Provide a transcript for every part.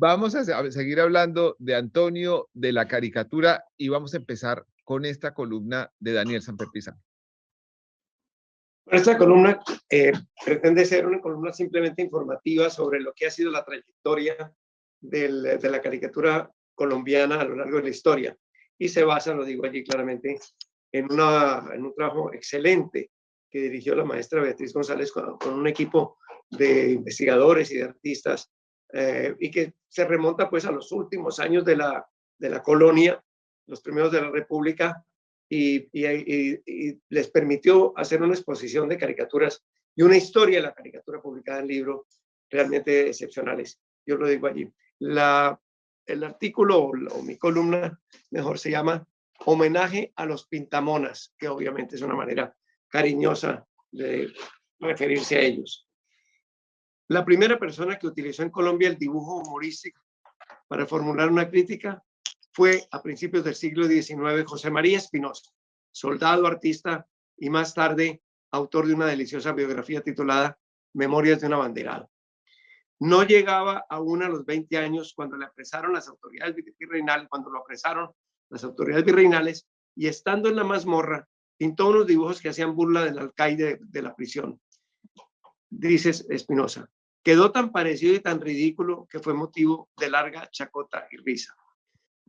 Vamos a seguir hablando de Antonio, de la caricatura, y vamos a empezar con esta columna de Daniel Samper Pizarro. Esta columna pretende ser una columna simplemente informativa sobre lo que ha sido la trayectoria de la caricatura colombiana a lo largo de la historia. Y se basa, lo digo allí claramente, en un trabajo excelente que dirigió la maestra Beatriz González con un equipo de investigadores y de artistas, y que se remonta pues a los últimos años de la colonia, los primeros de la República, y les permitió hacer una exposición de caricaturas y una historia de la caricatura publicada en libro realmente excepcionales. Yo lo digo allí. El artículo o mi columna, mejor, se llama Homenaje a los Pintamonas, que obviamente es una manera cariñosa de referirse a ellos. La primera persona que utilizó en Colombia el dibujo humorístico para formular una crítica fue a principios del siglo XIX José María Espinosa, soldado, artista y más tarde autor de una deliciosa biografía titulada Memorias de un abanderado. No llegaba aún a los 20 años cuando le apresaron las autoridades virreinales, y estando en la mazmorra, pintó unos dibujos que hacían burla del alcaide de la prisión. Dice Espinosa, quedó tan parecido y tan ridículo que fue motivo de larga chacota y risa.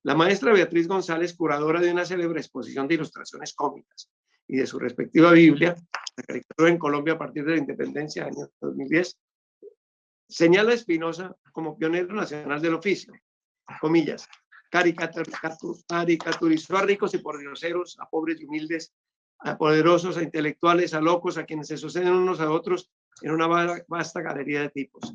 La maestra Beatriz González, curadora de una célebre exposición de ilustraciones cómicas y de su respectiva Biblia, la caricatura en Colombia a partir de la independencia, año 2010, señala a Espinosa como pionero nacional del oficio, comillas, caricaturizó a ricos y pordioseros, a pobres y humildes, a poderosos, a intelectuales, a locos, a quienes se suceden unos a otros en una vasta galería de tipos.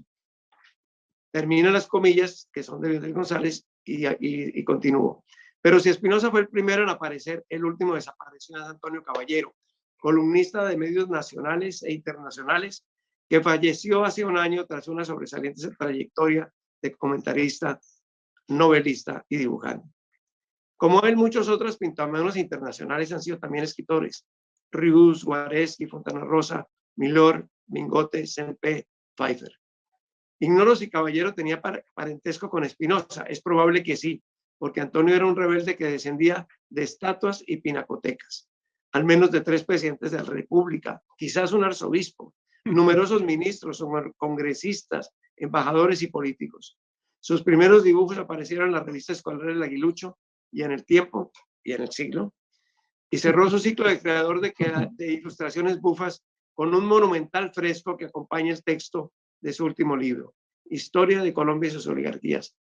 Termina las comillas, que son de Beatriz González, y continúo. Pero si Espinosa fue el primero en aparecer, el último desapareció es Antonio Caballero, columnista de medios nacionales e internacionales, que falleció hace un año tras una sobresaliente trayectoria de comentarista, novelista y dibujante. Como él, muchos otros pintamonos internacionales han sido también escritores. Rius, Guareschi, Fontana Rosa, Milor, Mingote, Sempe, Pfeiffer. Ignoro si Caballero tenía parentesco con Espinosa. Es probable que sí, porque Antonio era un rebelde que descendía de estatuas y pinacotecas, al menos de 3 presidentes de la República, quizás un arzobispo, numerosos ministros, congresistas, embajadores y políticos. Sus primeros dibujos aparecieron en la revista escolar El Aguilucho y en El Tiempo y en El Siglo, y cerró su ciclo de creador de ilustraciones bufas con un monumental fresco que acompaña el texto de su último libro, Historia de Colombia y sus oligarquías.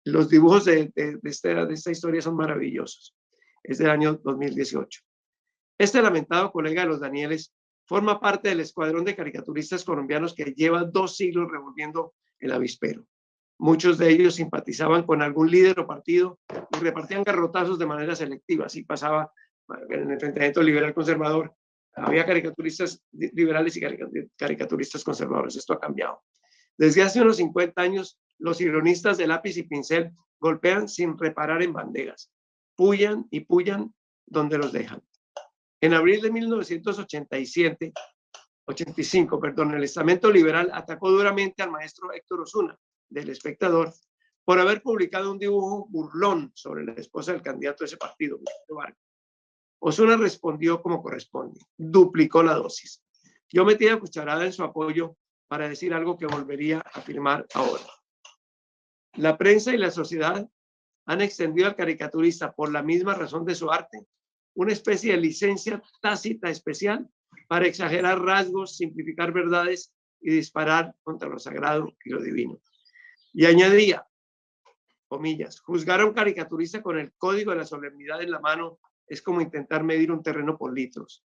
Los dibujos de esta historia son maravillosos. Es del año 2018. Este lamentado colega de los Danieles forma parte del escuadrón de caricaturistas colombianos que lleva 2 siglos revolviendo el avispero. Muchos de ellos simpatizaban con algún líder o partido y repartían garrotazos de manera selectiva. Así pasaba en el enfrentamiento liberal conservador. Había caricaturistas liberales y caricaturistas conservadores. Esto ha cambiado. Desde hace unos 50 años, los ironistas de lápiz y pincel golpean sin reparar en banderas. Puyan y puyan donde los dejan. En abril de 1985, el estamento liberal atacó duramente al maestro Héctor Osuna, del Espectador, por haber publicado un dibujo burlón sobre la esposa del candidato de ese partido, Vargas. Osuna respondió como corresponde, duplicó la dosis. Yo metí la cucharada en su apoyo para decir algo que volvería a afirmar ahora. La prensa y la sociedad han extendido al caricaturista, por la misma razón de su arte, una especie de licencia tácita especial para exagerar rasgos, simplificar verdades y disparar contra lo sagrado y lo divino. Y añadiría, comillas, juzgar a un caricaturista con el código de la solemnidad en la mano es como intentar medir un terreno por litros.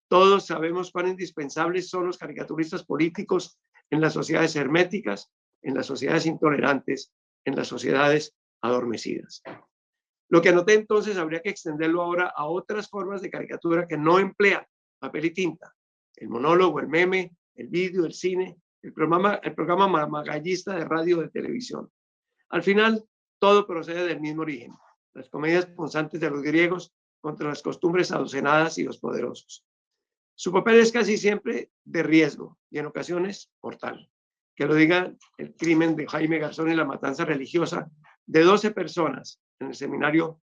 Todos sabemos cuán indispensables son los caricaturistas políticos en las sociedades herméticas, en las sociedades intolerantes, en las sociedades adormecidas. Lo que anoté entonces habría que extenderlo ahora a otras formas de caricatura que no emplean papel y tinta. El monólogo, el meme, el vídeo, el cine, el programa mamagallista de radio o de televisión. Al final, todo procede del mismo origen. Las comedias punzantes de los griegos contra las costumbres adocenadas y los poderosos. Su papel es casi siempre de riesgo y en ocasiones mortal. que lo diga el crimen de Jaime Garzón y la matanza religiosa de 12 personas en el semanario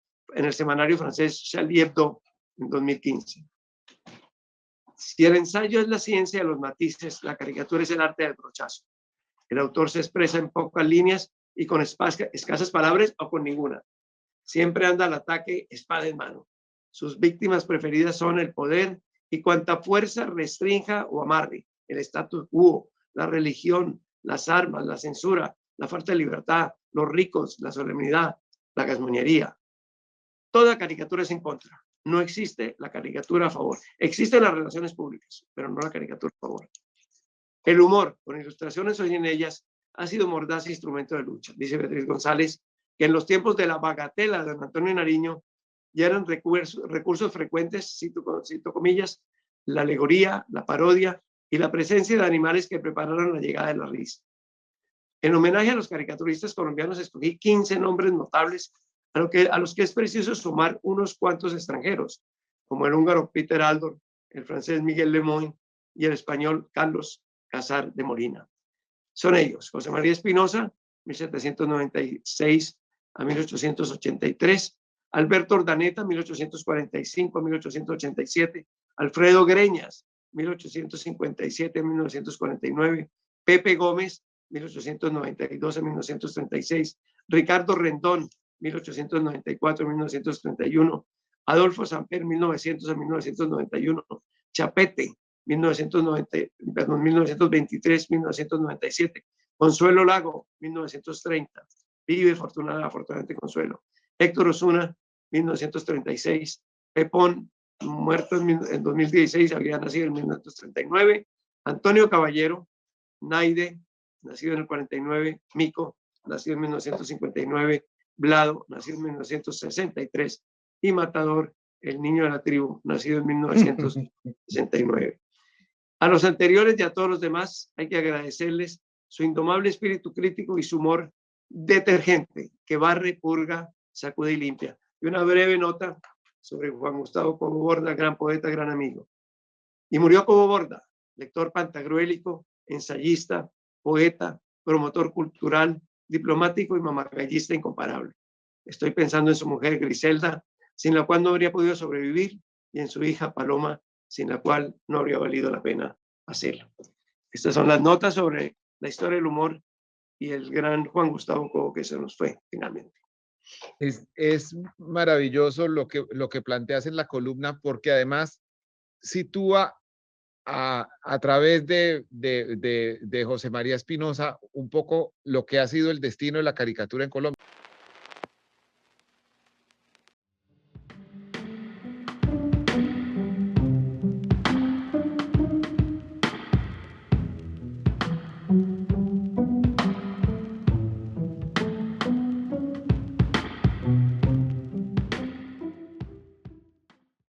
francés Charlie Hebdo en 2015. Si el ensayo es la ciencia de los matices, la caricatura es el arte del brochazo. El autor se expresa en pocas líneas y con escasas palabras o con ninguna. Siempre anda al ataque, espada en mano. Sus víctimas preferidas son el poder y cuanta fuerza restrinja o amarre, el status quo, la religión, las armas, la censura, la falta de libertad, los ricos, la solemnidad, la gazmoñería. Toda caricatura es en contra. No existe la caricatura a favor. Existen las relaciones públicas, pero no la caricatura a favor. El humor, con ilustraciones o sin ellas, ha sido mordaz instrumento de lucha. Dice Beatriz González que en los tiempos de la bagatela de don Antonio Nariño ya eran recursos frecuentes, cito comillas, la alegoría, la parodia y la presencia de animales que prepararon la llegada de la risa. En homenaje a los caricaturistas colombianos escogí 15 nombres notables a los que es preciso sumar unos cuantos extranjeros, como el húngaro Peter Aldor, el francés Miguel Lemoyne y el español Carlos Casar de Molina. Son ellos: José María Espinosa, 1796 a 1883, Alberto Urdaneta, 1845 a 1887, Alfredo Greñas, 1857 a 1949, Pepe Gómez, 1892 a 1936, Ricardo Rendón, 1894 a 1931, Adolfo Samper, 1900 a 1991, Chapete, 1923-1997, Consuelo Lago, 1930, vive afortunadamente Consuelo, Héctor Osuna, 1936, Pepón, muerto en 2016, había nacido en 1939, Antonio Caballero, Naide, nacido en el 49, Mico, nacido en 1959, Blado, nacido en 1963, y Matador, el niño de la tribu, nacido en 1969. A los anteriores y a todos los demás hay que agradecerles su indomable espíritu crítico y su humor detergente que barre, purga, sacude y limpia. Y una breve nota sobre Juan Gustavo Cobo Borda, gran poeta, gran amigo. Y murió Cobo Borda, lector pantagruélico, ensayista, poeta, promotor cultural, diplomático y mamagallista incomparable. Estoy pensando en su mujer Griselda, sin la cual no habría podido sobrevivir, y en su hija Paloma, sin la cual no habría valido la pena hacerlo. Estas son las notas sobre la historia del humor y el gran Juan Gustavo Cobo, que se nos fue finalmente. Es maravilloso lo que planteas en la columna, porque además sitúa a través de José María Espinosa un poco lo que ha sido el destino de la caricatura en Colombia.